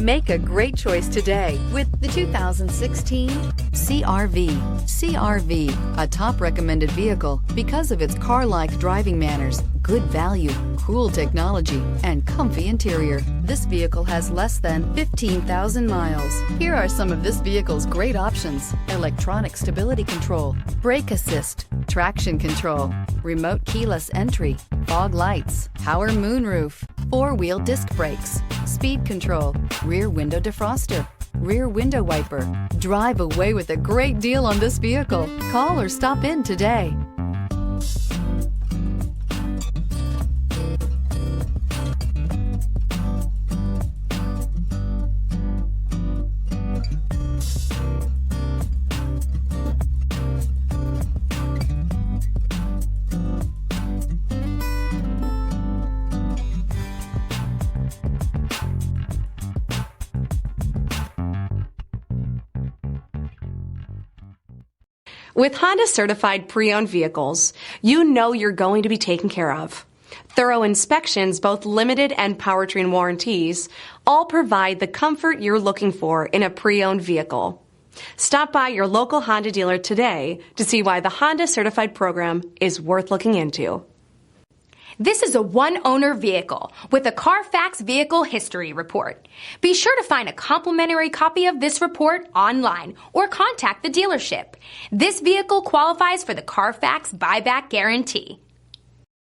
Make a great choice today with the 2016 CR-V. CR-V, a top recommended vehicle because of its car-like driving manners, good value, cool technology, and comfy interior. This vehicle has less than 15,000 miles. Here are some of this vehicle's great options: electronic stability control, brake assist, traction control, remote keyless entry, fog lights, power moonroof, four-wheel disc brakes, speed control, rear window defroster, rear window wiper. Drive away with a great deal on this vehicle. Call or stop in today. With Honda certified pre-owned vehicles, you know you're going to be taken care of. Thorough inspections, both limited and powertrain warranties, all provide the comfort you're looking for in a pre-owned vehicle. Stop by your local Honda dealer today to see why the Honda certified program is worth looking into. This is a one-owner vehicle with a Carfax Vehicle History Report. Be sure to find a complimentary copy of this report online or contact the dealership. This vehicle qualifies for the Carfax Buyback Guarantee.